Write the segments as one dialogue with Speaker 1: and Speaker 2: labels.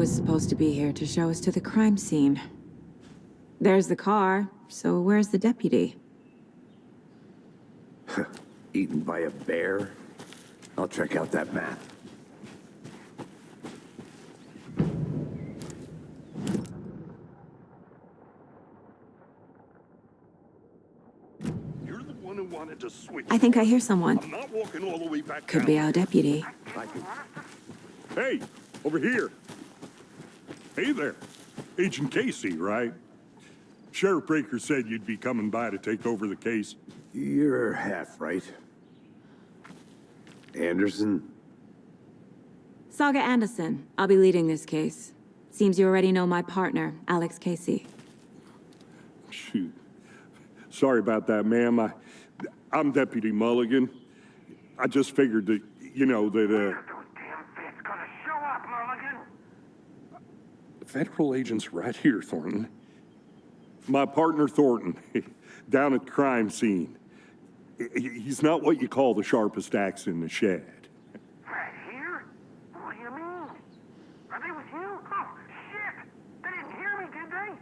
Speaker 1: was supposed to be here to show us to the crime scene. There's the car, so where's the deputy?
Speaker 2: Eaten by a bear? I'll check out that map.
Speaker 3: You're the one who wanted to switch.
Speaker 1: I think I hear someone.
Speaker 3: I'm not walking all the way back
Speaker 1: Could
Speaker 3: down.
Speaker 1: be our deputy.
Speaker 3: Hey, over here. Hey there. Agent Casey, right? Sheriff Breaker said you'd be coming by to take over the case.
Speaker 2: You're half right. Anderson?
Speaker 1: Saga Anderson. I'll be leading this case. Seems you already know my partner, Alex Casey.
Speaker 3: Shoot. Sorry about that, ma'am. I'm Deputy Mulligan. I just figured that, that,
Speaker 4: Those damn fists gonna show up, Mulligan.
Speaker 3: Federal agent's right here, Thornton. My partner, Thornton, down at the crime scene. He's not what you call the sharpest axe in the shed.
Speaker 4: Right here? What do you mean? Are they with you? Oh, shit! They didn't hear me, did they?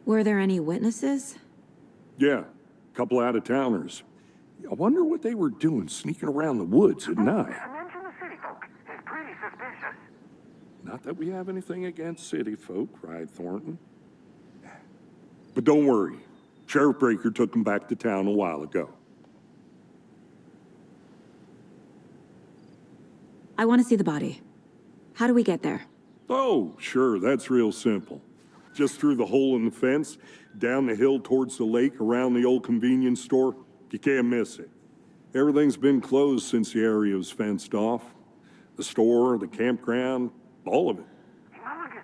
Speaker 1: Were there any witnesses?
Speaker 3: Yeah, a couple out-of-towners. I wonder what they were doing sneaking around the woods at night.
Speaker 4: Mention the city folk. It's pretty suspicious.
Speaker 3: Not that we have anything against city folk, right, Thornton? But don't worry. Sheriff Breaker took them back to town a while ago.
Speaker 1: I want to see the body. How do we get there?
Speaker 3: Oh, sure, that's real simple. Just through the hole in the fence, down the hill towards the lake, around the old convenience store. You can't miss it. Everything's been closed since the area was fenced off. The store, the campground, all of it.
Speaker 4: Hey, Mulligan,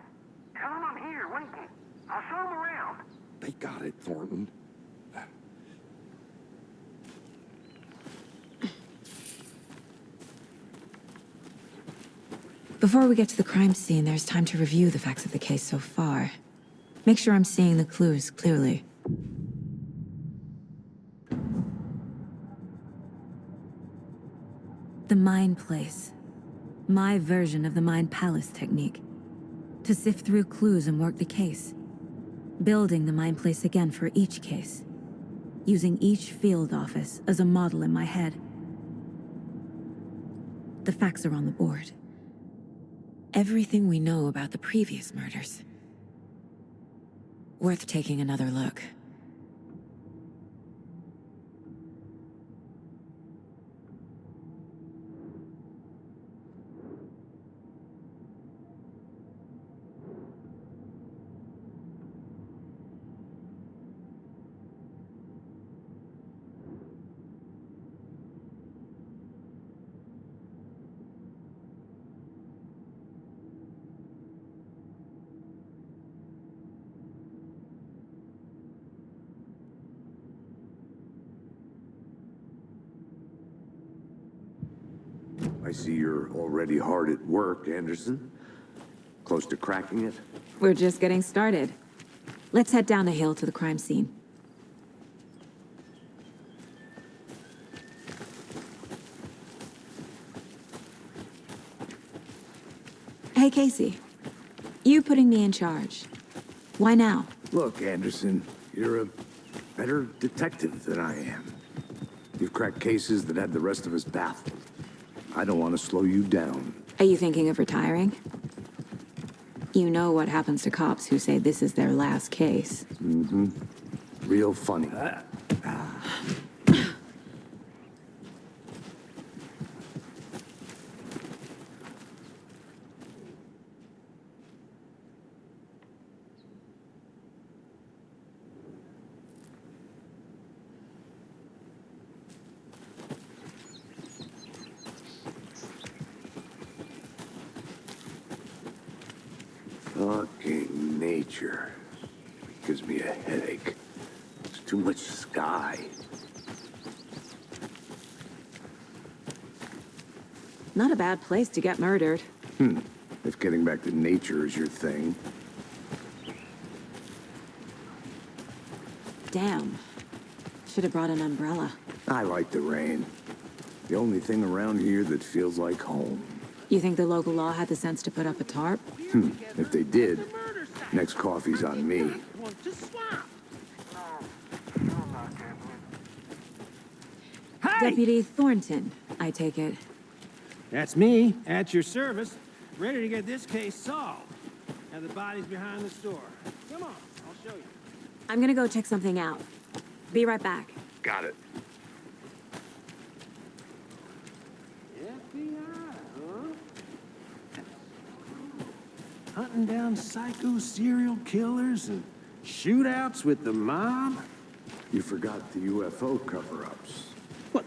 Speaker 4: tell them I'm here, waiting. I'll show them around.
Speaker 3: They got it, Thornton.
Speaker 1: Before we get to the crime scene, there's time to review the facts of the case so far. Make sure I'm seeing the clues clearly. The Mind Place. My version of the Mind Palace technique. To sift through clues and work the case. Building the Mind Place again for each case. Using each field office as a model in my head. The facts are on the board. Everything we know about the previous murders. Worth taking another look.
Speaker 2: I see you're already hard at work, Anderson. Close to cracking it?
Speaker 1: We're just getting started. Let's head down the hill to the crime scene. Hey, Casey. You putting me in charge. Why now?
Speaker 2: Look, Anderson, you're a better detective than I am. You've cracked cases that had the rest of us baffled. I don't want to slow you down.
Speaker 1: Are you thinking of retiring? You know what happens to cops who say this is their last case.
Speaker 2: Mm-hmm. Real funny. Fucking nature. Gives me a headache. There's too much sky.
Speaker 1: Not a bad place to get murdered.
Speaker 2: If getting back to nature is your thing.
Speaker 1: Damn. Should have brought an umbrella.
Speaker 2: I like the rain. The only thing around here that feels like home.
Speaker 1: You think the local law had the sense to put up a tarp?
Speaker 2: If they did, next coffee's on me.
Speaker 4: No, you're not getting it.
Speaker 1: Deputy Thornton, I take it.
Speaker 5: That's me, at your service, ready to get this case solved. And the body's behind the store. Come on, I'll show you.
Speaker 1: I'm gonna go check something out. Be right back.
Speaker 2: Got it.
Speaker 5: FBI, huh? Hunting down psycho serial killers and shootouts with the mob?
Speaker 2: You forgot the UFO cover-ups.
Speaker 5: What?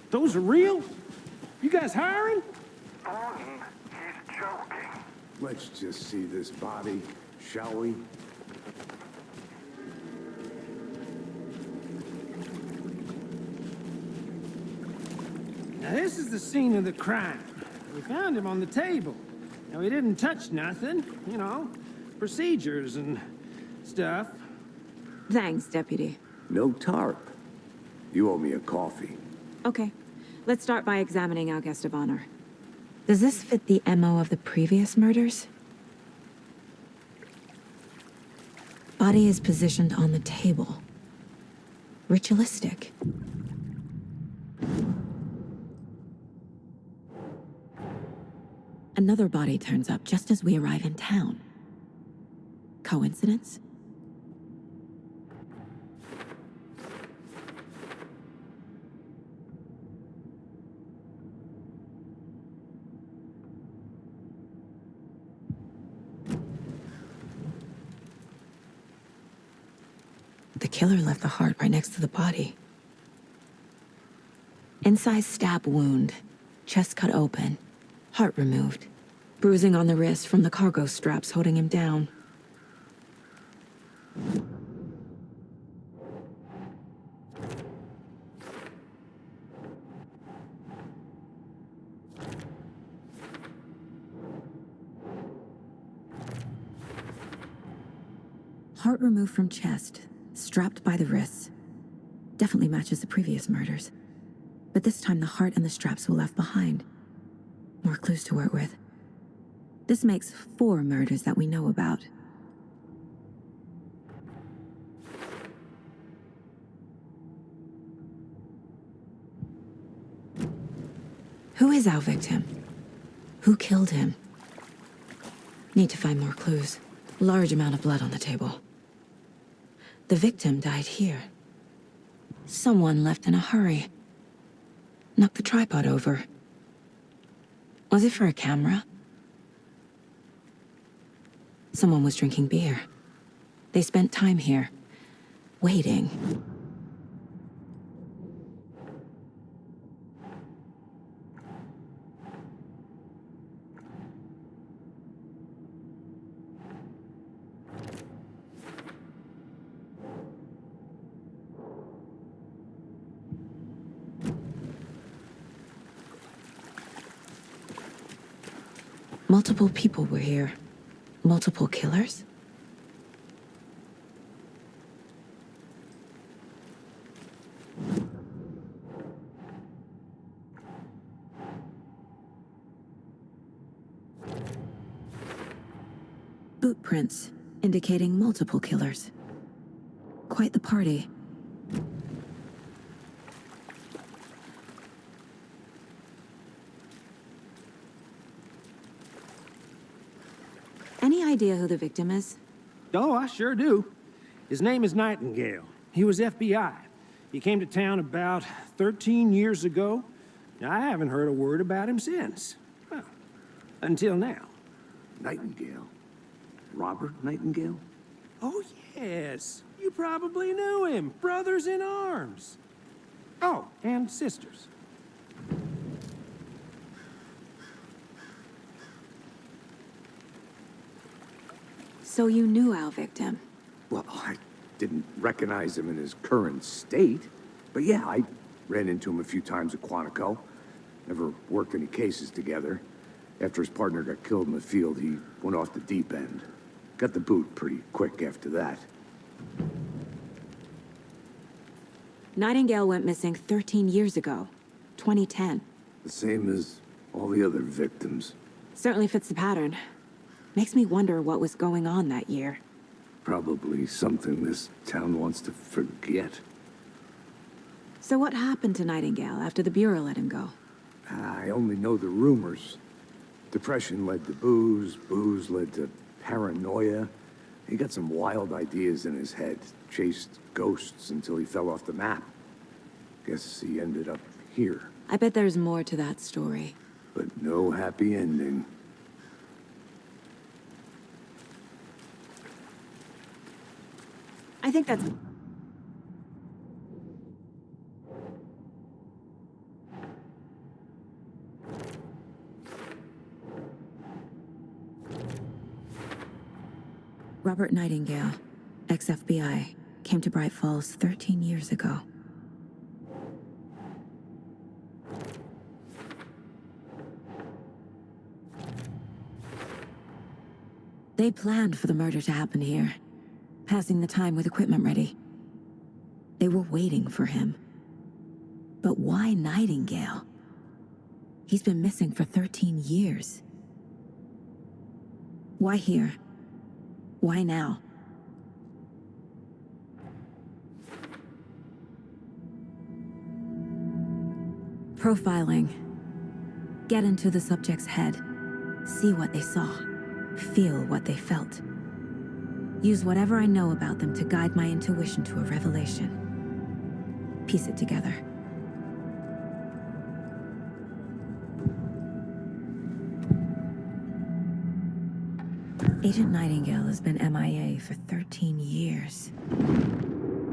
Speaker 5: Those are real? You guys hiring?
Speaker 4: Thornton, he's joking.
Speaker 2: Let's just see this body, shall we?
Speaker 5: Now, this is the scene of the crime. We found him on the table. Now, he didn't touch nothing, you know, procedures and stuff.
Speaker 1: Thanks, Deputy.
Speaker 2: No tarp. You owe me a coffee.
Speaker 1: Okay, let's start by examining our guest of honor. Does this fit the MO of the previous murders? Body is positioned on the table. Ritualistic. Another body turns up just as we arrive in town. Coincidence? The killer left the heart right next to the body. Incised stab wound, chest cut open, heart removed, bruising on the wrist from the cargo straps holding him down. Heart removed from chest, strapped by the wrists. Definitely matches the previous murders. But this time the heart and the straps were left behind. More clues to work with. This makes 4 murders that we know about. Who is our victim? Who killed him? Need to find more clues. Large amount of blood on the table. The victim died here. Someone left in a hurry. Knocked the tripod over. Was it for a camera? Someone was drinking beer. They spent time here, waiting. Multiple people were here. Multiple killers? Boot prints, indicating multiple killers. Quite the party. Any idea who the victim is?
Speaker 5: Oh, I sure do. His name is Nightingale. He was FBI. He came to town about 13 years ago. I haven't heard a word about him since. Well, until now.
Speaker 2: Nightingale? Robert Nightingale?
Speaker 5: Oh, yes. You probably knew him. Brothers in arms. Oh, and sisters.
Speaker 1: So you knew our victim?
Speaker 2: Well, I didn't recognize him in his current state. But yeah, I ran into him a few times at Quantico. Never worked any cases together. After his partner got killed in the field, he went off the deep end. Got the boot pretty quick after that.
Speaker 1: Nightingale went missing 13 years ago. 2010.
Speaker 2: The same as all the other victims.
Speaker 1: Certainly fits the pattern. Makes me wonder what was going on that year.
Speaker 2: Probably something this town wants to forget.
Speaker 1: So what happened to Nightingale after the Bureau let him go?
Speaker 2: I only know the rumors. Depression led to booze, booze led to paranoia. He got some wild ideas in his head, chased ghosts until he fell off the map. Guess he ended up here,
Speaker 1: I bet there's more to that story.
Speaker 2: but no happy ending.
Speaker 1: I think that's... Robert Nightingale, ex-FBI, came to Bright Falls 13 years ago. They planned for the murder to happen here, passing the time with equipment ready. They were waiting for him. But why Nightingale? He's been missing for 13 years. Why here? Why now? Profiling. Get into the subject's head. See what they saw. Feel what they felt. Use whatever I know about them to guide my intuition to a revelation. Piece it together. Agent Nightingale has been MIA for 13 years.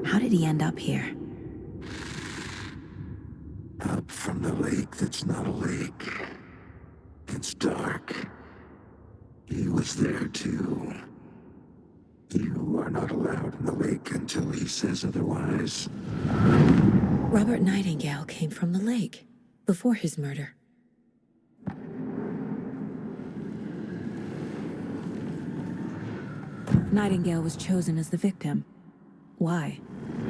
Speaker 1: How did he end up here?
Speaker 6: Up from the lake that's not a lake. It's dark. He was there too. You are not allowed in the lake until he says otherwise.
Speaker 1: Robert Nightingale came from the lake, before his murder. Nightingale was chosen as the victim. Why?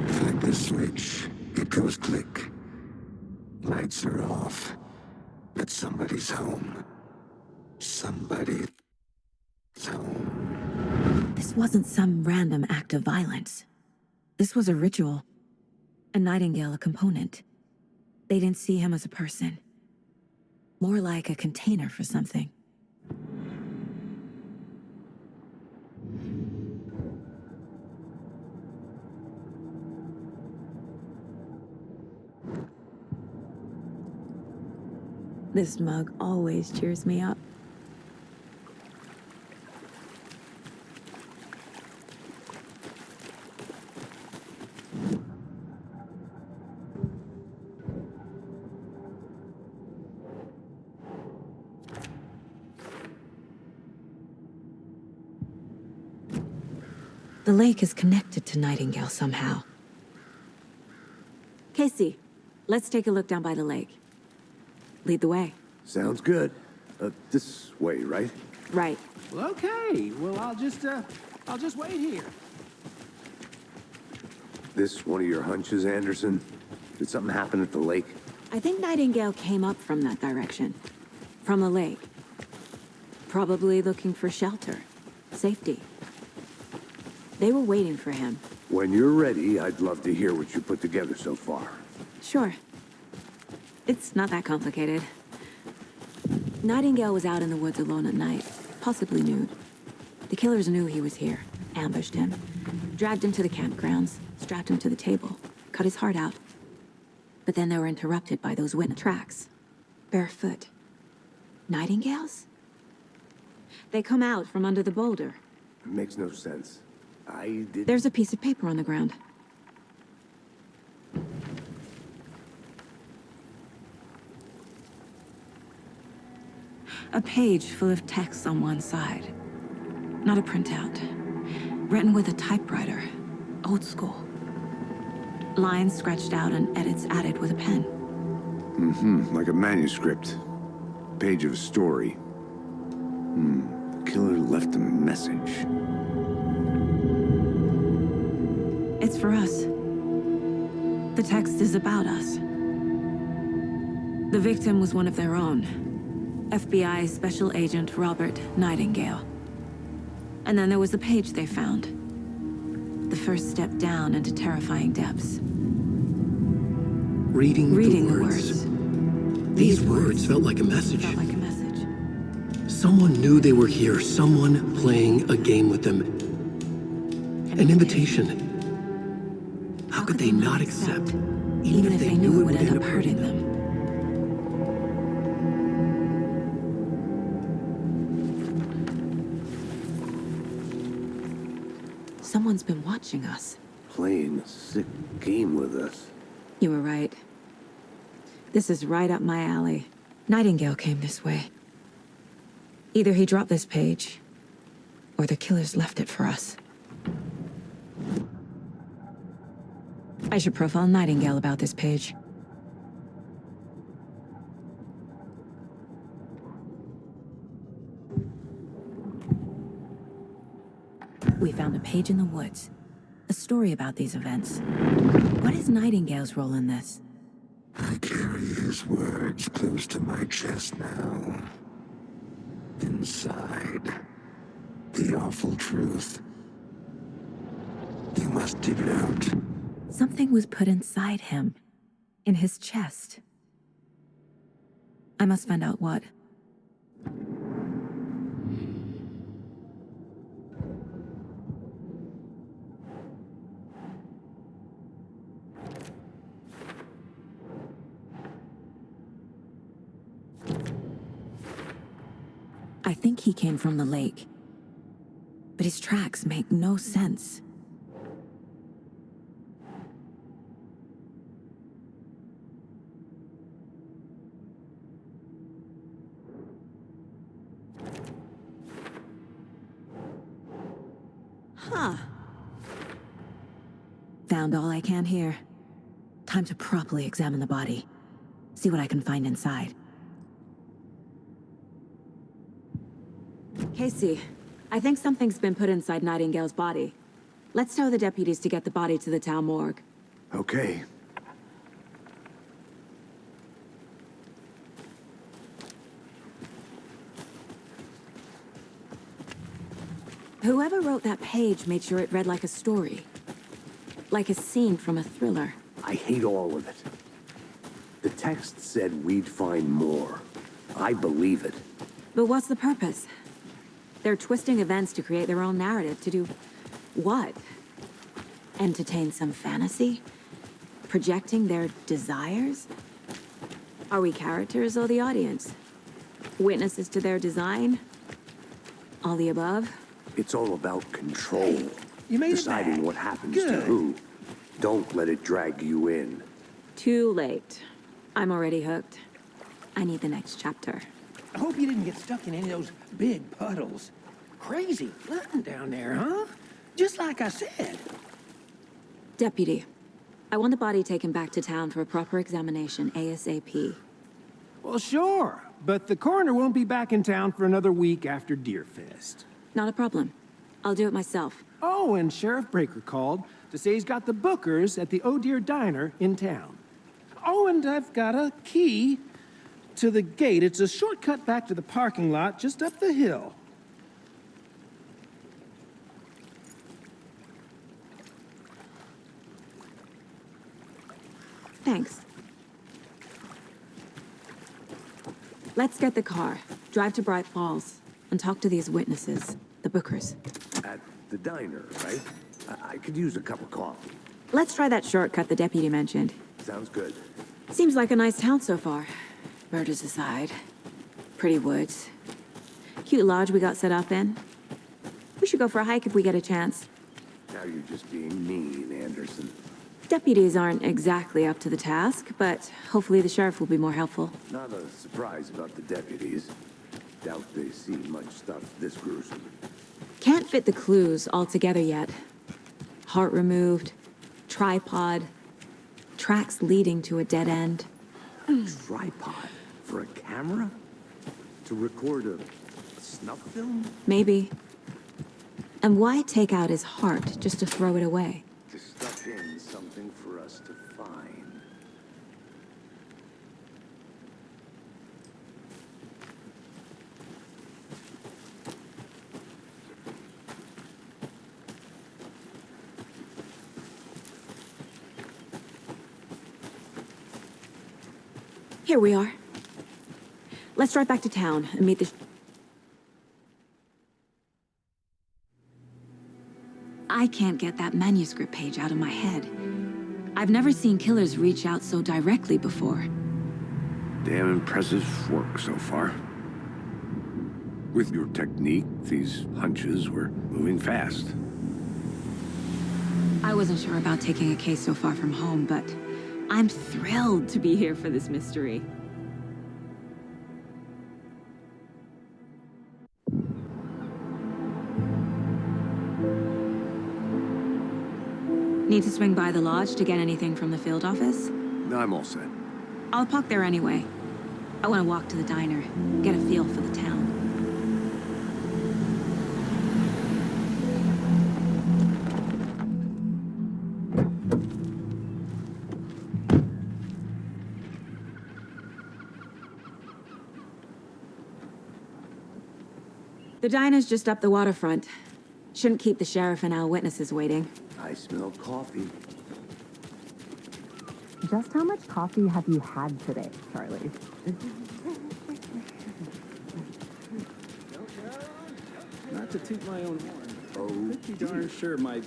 Speaker 6: Flick the switch, it goes click. Lights are off, but somebody's home. Somebody's home.
Speaker 1: This wasn't some random act of violence. This was a ritual. And Nightingale a component. They didn't see him as a person. More like a container for something. This mug always cheers me up. The lake is connected to Nightingale somehow. Casey, let's take a look down by the lake. Lead the way.
Speaker 2: Sounds good. This way, right?
Speaker 1: Right.
Speaker 5: Well, okay. Well, I'll just wait here.
Speaker 2: This one of your hunches, Anderson? Did something happen at the lake?
Speaker 1: I think Nightingale came up from that direction. From the lake. Probably looking for shelter. Safety. They were waiting for him.
Speaker 2: When you're ready, I'd love to hear what you put together so far.
Speaker 1: Sure. It's not that complicated. Nightingale was out in the woods alone at night, possibly nude. The killers knew he was here, ambushed him, dragged him to the campgrounds, strapped him to the table, cut his heart out. But then they were interrupted by those witness tracks. Barefoot. Nightingales? They come out from under the boulder.
Speaker 2: It makes no sense. I did...
Speaker 1: There's a piece of paper on the ground. A page full of text on one side. Not a printout. Written with a typewriter. Old school. Lines scratched out and edits added with a pen.
Speaker 2: like a manuscript. Page of a story. The killer left a message.
Speaker 1: It's for us. The text is about us. The victim was one of their own. FBI Special Agent Robert Nightingale. And then there was the page they found. The first step down into terrifying depths.
Speaker 7: Reading
Speaker 1: the words.
Speaker 7: These words felt like a message.
Speaker 1: Felt like a message.
Speaker 7: Someone knew they were here, someone playing a game with them. An invitation. How could they not accept, even if they knew it would end up hurting them?
Speaker 1: Someone's been watching us.
Speaker 2: Playing a sick game with us.
Speaker 1: You were right. This is right up my alley. Nightingale came this way. Either he dropped this page, or the killers left it for us. I should profile Nightingale about this page. We found a page in the woods. A story about these events. What is Nightingale's role in this?
Speaker 6: I carry his words close to my chest now. Inside, the awful truth. You must dig it out.
Speaker 1: Something was put inside him. In his chest. I must find out what. I think he came from the lake. But his tracks make no sense. Huh. Found all I can here. Time to properly examine the body. See what I can find inside. Casey, I think something's been put inside Nightingale's body. Let's tell the deputies to get the body to the town morgue.
Speaker 2: Okay.
Speaker 1: Whoever wrote that page made sure it read like a story. Like a scene from a thriller.
Speaker 2: I hate all of it. The text said we'd find more. I believe it.
Speaker 1: But what's the purpose? They're twisting events to create their own narrative to do what? Entertain some fantasy? Projecting their desires? Are we characters or the audience? Witnesses to their design? All the above?
Speaker 2: It's all about control.
Speaker 5: You made it
Speaker 2: Deciding
Speaker 5: back.
Speaker 2: what happens to
Speaker 5: Good.
Speaker 2: who. Don't let it drag you in.
Speaker 1: Too late. I'm already hooked. I need the next chapter.
Speaker 5: I hope you didn't get stuck in any of those big puddles. Crazy flooding down there, huh? Just like I said.
Speaker 1: Deputy, I want the body taken back to town for a proper examination ASAP.
Speaker 5: Well, sure. But the coroner won't be back in town for another week after Deerfest.
Speaker 1: Not a problem. I'll do it myself.
Speaker 5: Oh, and Sheriff Breaker called to say he's got the Bookers at the Oh Dear Diner in town. Oh, and I've got a key to the gate. It's a shortcut back to the parking lot just up the hill.
Speaker 1: Thanks. Let's get the car, drive to Bright Falls, and talk to these witnesses, the Bookers.
Speaker 2: At the diner, right? I could use a cup of coffee.
Speaker 1: Let's try that shortcut the deputy mentioned.
Speaker 2: Sounds good.
Speaker 1: Seems like a nice town so far. Murders aside. Pretty woods. Cute lodge we got set up in. We should go for a hike if we get a chance.
Speaker 2: Now you're just being mean, Anderson.
Speaker 1: Deputies aren't exactly up to the task, but hopefully the sheriff will be more helpful.
Speaker 2: Not a surprise about the deputies. Doubt they've seen much stuff this gruesome.
Speaker 1: Can't fit the clues all together yet. Heart removed, tripod, tracks leading to a dead end.
Speaker 2: Tripod? For a camera? To record a snuff film?
Speaker 1: Maybe. And why take out his heart just to throw it away?
Speaker 2: To stuff in something for us to find.
Speaker 1: Here we are. Let's drive back to town and meet the... I can't get that manuscript page out of my head. I've never seen killers reach out so directly before.
Speaker 2: Damn impressive work so far. With your technique, these hunches were moving fast.
Speaker 1: I wasn't sure about taking a case so far from home, but I'm thrilled to be here for this mystery. Need to swing by the lodge to get anything from the field office?
Speaker 2: No, I'm all set.
Speaker 1: I'll park there anyway. I want to walk to the diner, get a feel for the town. The diner's just up the waterfront. Shouldn't keep the sheriff and our witnesses waiting.
Speaker 2: I smell coffee.
Speaker 1: Just how much coffee have you had today, Charlie?
Speaker 8: Not to toot my own horn. Pretty darn sure my,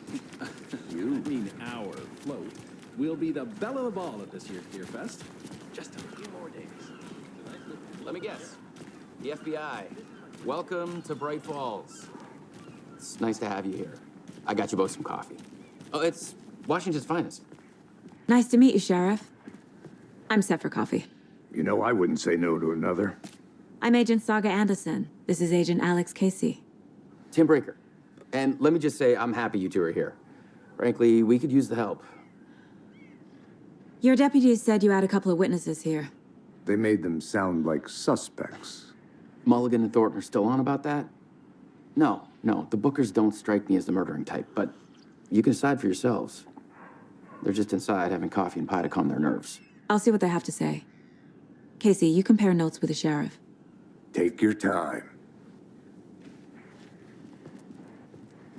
Speaker 8: our float will be the belle of the ball at this year's Beer Fest. Just a few more days.
Speaker 9: Let me guess. The FBI. Welcome to Bright Falls. It's nice to have you here. I got you both some coffee. Oh, it's Washington's finest.
Speaker 1: Nice to meet you, Sheriff. I'm set for coffee.
Speaker 2: You know, I wouldn't say no to another.
Speaker 1: I'm Agent Saga Anderson. This is Agent Alex Casey.
Speaker 9: Tim Breaker. And let me just say, I'm happy you two are here. Frankly, we could use the help.
Speaker 1: Your deputies said you had a couple of witnesses here.
Speaker 2: They made them sound like suspects.
Speaker 9: Mulligan and Thornton are still on about that? No, the Bookers don't strike me as the murdering type, but you can decide for yourselves. They're just inside having coffee and pie to calm their nerves.
Speaker 1: I'll see what they have to say. Casey, you compare notes with the sheriff.
Speaker 2: Take your time.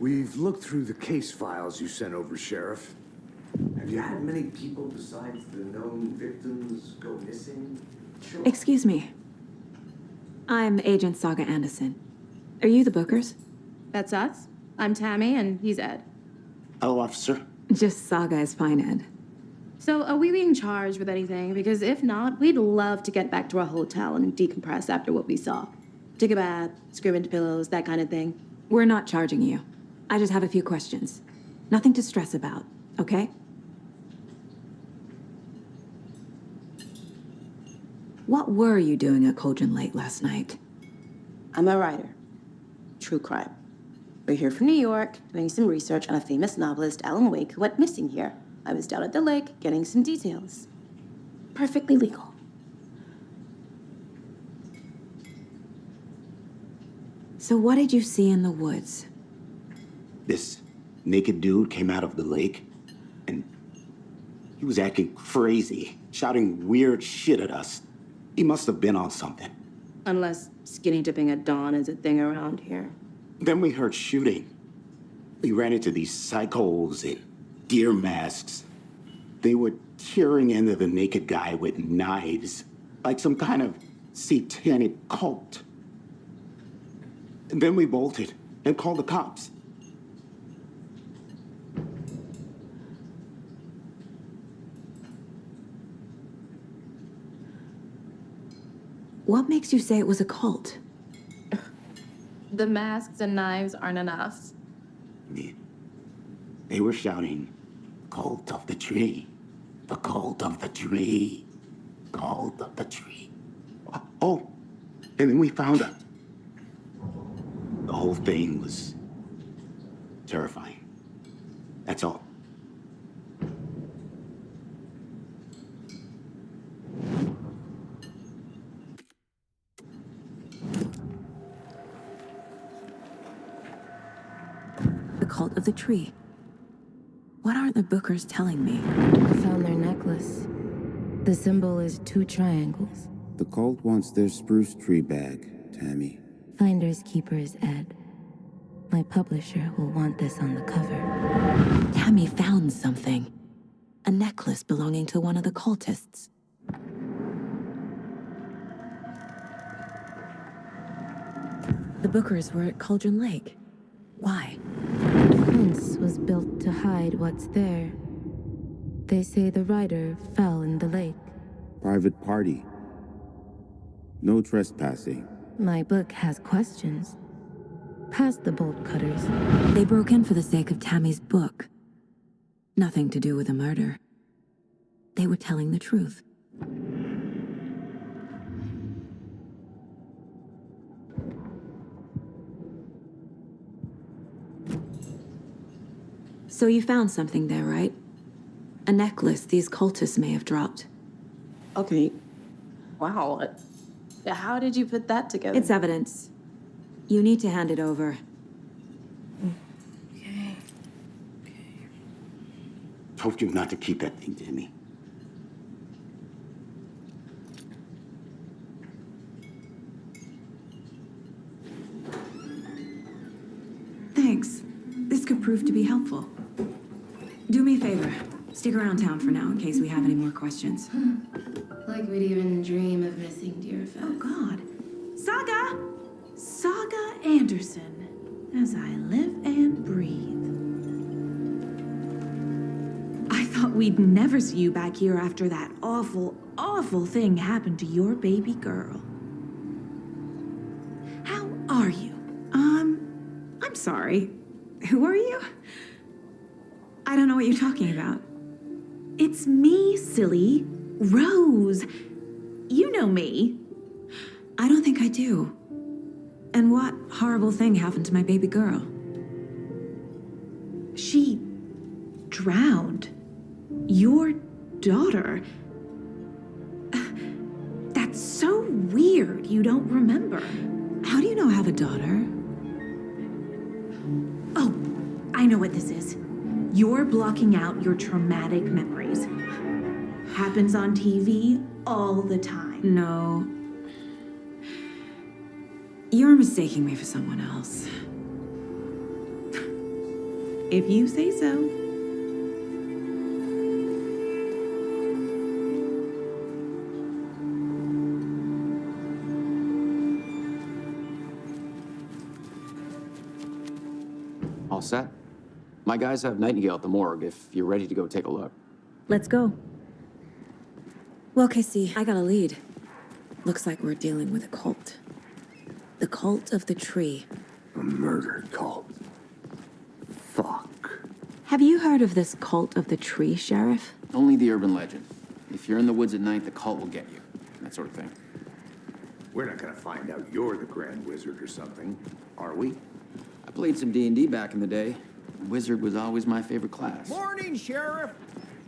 Speaker 2: We've looked through the case files you sent over, Sheriff. Have you had many people besides the known victims go missing? Sure.
Speaker 1: Excuse me. I'm Agent Saga Anderson. Are you the Bookers?
Speaker 10: That's us. I'm Tammy, and he's Ed.
Speaker 11: Hello, officer.
Speaker 1: Just Saga is fine, Ed.
Speaker 10: So, are we being charged with anything? Because if not, we'd love to get back to our hotel and decompress after what we saw. Take a bath, scream into pillows, that kind of thing.
Speaker 1: We're not charging you. I just have a few questions. Nothing to stress about, okay? What were you doing at Cauldron Lake last night?
Speaker 10: I'm a writer. True crime. We're here from New York, doing some research on a famous novelist, Alan Wake, who went missing here. I was down at the lake, getting some details. Perfectly legal.
Speaker 1: So what did you see in the woods?
Speaker 11: This naked dude came out of the lake, and he was acting crazy, shouting weird shit at us. He must have been on something.
Speaker 10: Unless skinny dipping at dawn is a thing around here.
Speaker 11: Then we heard shooting. We ran into these psychos in deer masks. They were tearing into the naked guy with knives, like some kind of satanic cult. And then we bolted and called the cops.
Speaker 1: What makes you say it was a cult?
Speaker 10: The masks and knives aren't enough.
Speaker 11: They were shouting, "Cult of the tree, the cult of the tree, cult of the tree." Oh, and then we found her. The whole thing was terrifying. That's all.
Speaker 1: The cult of the tree. What aren't the Bookers telling me?
Speaker 12: I found their necklace. The symbol is 2 triangles.
Speaker 13: The cult wants their spruce tree back, Tammy.
Speaker 12: Finders keepers, Ed. My publisher will want this on the cover.
Speaker 1: Tammy found something. A necklace belonging to one of the cultists. The Bookers were at Cauldron Lake. Why?
Speaker 12: The fence was built to hide what's there. They say the rider fell in the lake.
Speaker 13: Private party. No trespassing.
Speaker 12: My book has questions. Past the bolt cutters.
Speaker 1: They broke in for the sake of Tammy's book. Nothing to do with a murder. They were telling the truth. So you found something there, right? A necklace these cultists may have dropped.
Speaker 10: Okay. Wow. How did you put that together?
Speaker 1: It's evidence. You need to hand it over.
Speaker 10: Okay.
Speaker 11: Told you not to keep that thing, Timmy.
Speaker 1: Thanks. This could prove to be helpful. Do me a favor. Stick around town for now in case we have any more questions.
Speaker 12: Like we'd even dream of missing Deerfest.
Speaker 14: Oh, God. Saga! Saga Anderson. As I live and breathe. I thought we'd never see you back here after that awful, awful thing happened to your baby girl. How are you? I'm sorry. Who are you?
Speaker 1: I don't know what you're talking about.
Speaker 14: It's me, silly. Rose. You know me.
Speaker 1: I don't think I do. And what horrible thing happened to my baby girl?
Speaker 14: She drowned. Your daughter. That's so weird you don't remember.
Speaker 1: How do you know I have a daughter?
Speaker 14: Oh, I know what this is. You're blocking out your traumatic memories. Happens on TV all the time.
Speaker 1: No. You're mistaking me for someone else.
Speaker 14: If you say so.
Speaker 9: All set? My guys have Nightingale at the morgue if you're ready to go take a look.
Speaker 1: Let's go. Well, Casey, I got a lead. Looks like we're dealing with a cult. The cult of the tree.
Speaker 2: A murder cult. Fuck.
Speaker 1: Have you heard of this cult of the tree, Sheriff?
Speaker 9: Only the urban legend. If you're in the woods at night, the cult will get you. That sort of thing.
Speaker 2: We're not gonna find out you're the Grand Wizard or something, are we?
Speaker 9: I played some D&D back in the day. Wizard was always my favorite class.
Speaker 5: Morning, Sheriff.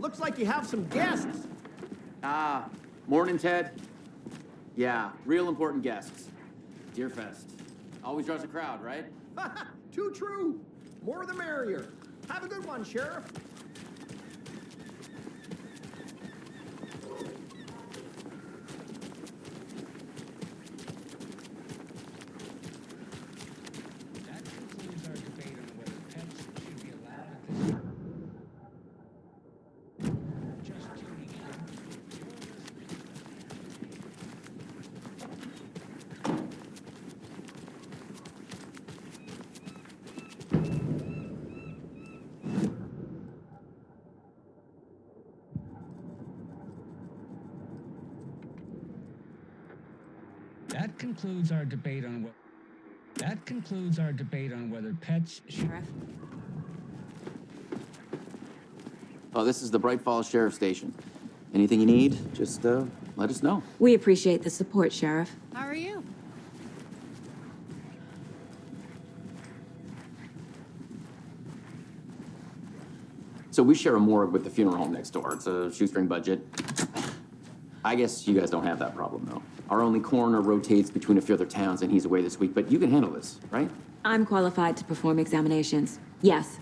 Speaker 5: Looks like you have some guests.
Speaker 9: Ah, morning, Ted. Yeah, real important guests. Deerfest. Always draws a crowd, right?
Speaker 5: Too true. More the merrier. Have a good one, Sheriff.
Speaker 15: That concludes our debate on whether pets should...
Speaker 9: Oh, this is the Bright Falls Sheriff Station. Anything you need, just let us know.
Speaker 1: We appreciate the support, Sheriff.
Speaker 16: How are you?
Speaker 9: So we share a morgue with the funeral home next door. It's a shoestring budget. I guess you guys don't have that problem, though. Our only coroner rotates between a few other towns, and he's away this week, but you can handle this, right?
Speaker 1: I'm qualified to perform examinations. Yes.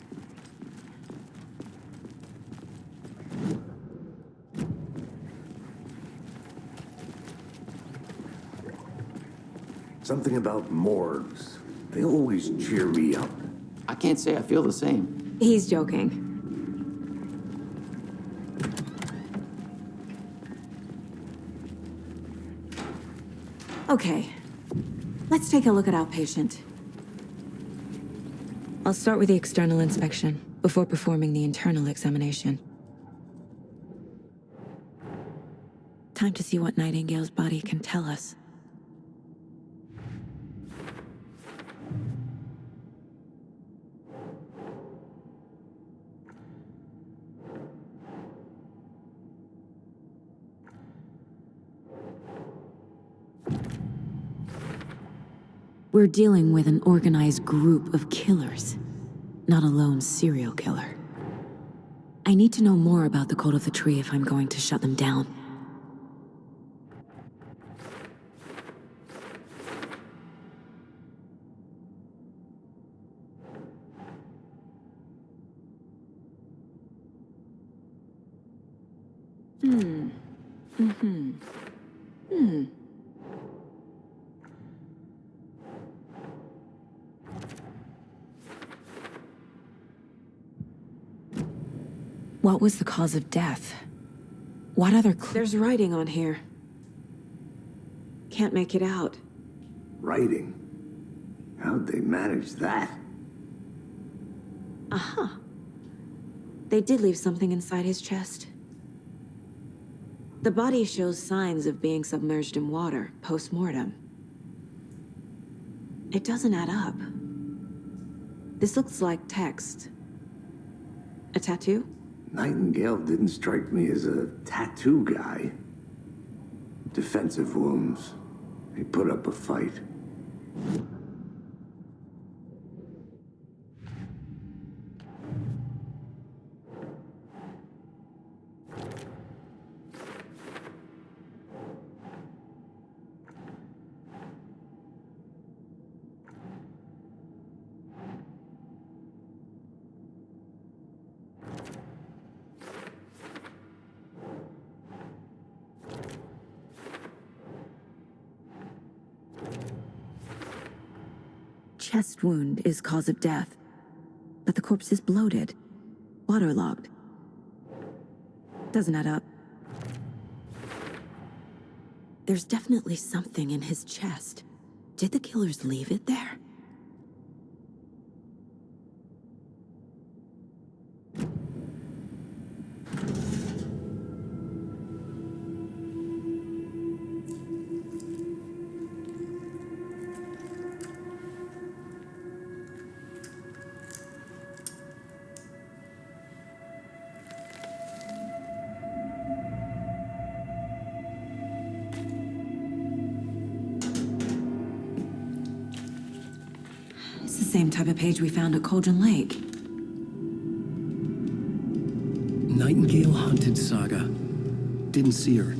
Speaker 2: Something about morgues. They always cheer me up.
Speaker 9: I can't say I feel the same.
Speaker 1: He's joking. Okay. Let's take a look at outpatient. I'll start with the external inspection before performing the internal examination. Time to see what Nightingale's body can tell us. We're dealing with an organized group of killers, not a lone serial killer. I need to know more about the code of the tree if I'm going to shut them down. What was the cause of death? What other There's writing on here. Can't make it out.
Speaker 2: Writing? How'd they manage that?
Speaker 1: Uh-huh. They did leave something inside his chest. The body shows signs of being submerged in water, post-mortem. It doesn't add up. This looks like text. A tattoo?
Speaker 2: Nightingale didn't strike me as a tattoo guy. Defensive wounds. He put up a fight.
Speaker 1: Chest wound is cause of death, but the corpse is bloated, waterlogged. Doesn't add up. There's definitely something in his chest. Did the killers leave it there? Same type of page we found at Cauldron Lake.
Speaker 7: Nightingale hunted Saga. Didn't see her.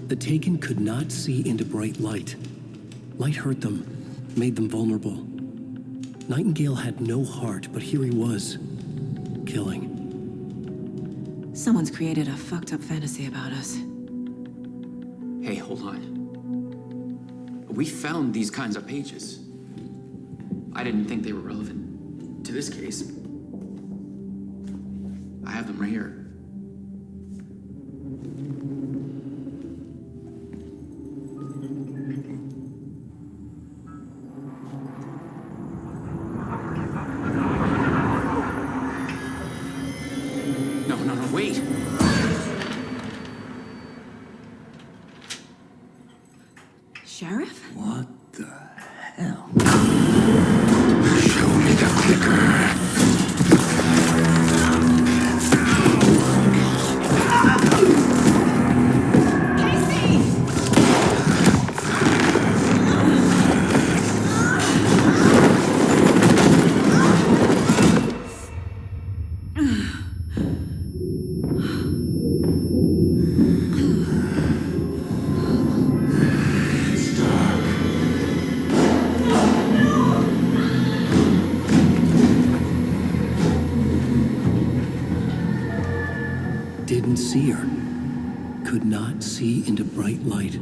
Speaker 7: The Taken could not see into bright light. Light hurt them, made them vulnerable. Nightingale had no heart, but here he was, killing.
Speaker 1: Someone's created a fucked up fantasy about us.
Speaker 9: Hey, hold on. We found these kinds of pages. I didn't think they were relevant to this case. I have them right here. No, wait!
Speaker 1: Sheriff?
Speaker 2: What the hell?
Speaker 6: Show me the clicker.
Speaker 7: Didn't see her. Could not see into bright light.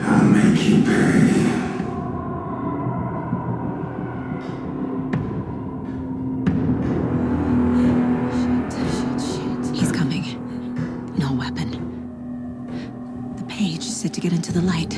Speaker 6: I'll make you pay.
Speaker 1: to get into the light.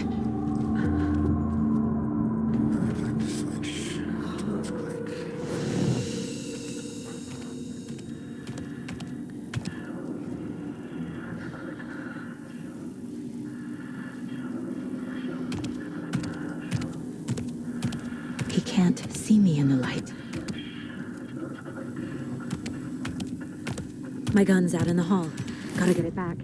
Speaker 1: He can't see me in the light. My gun's out in the hall. Gotta get it back.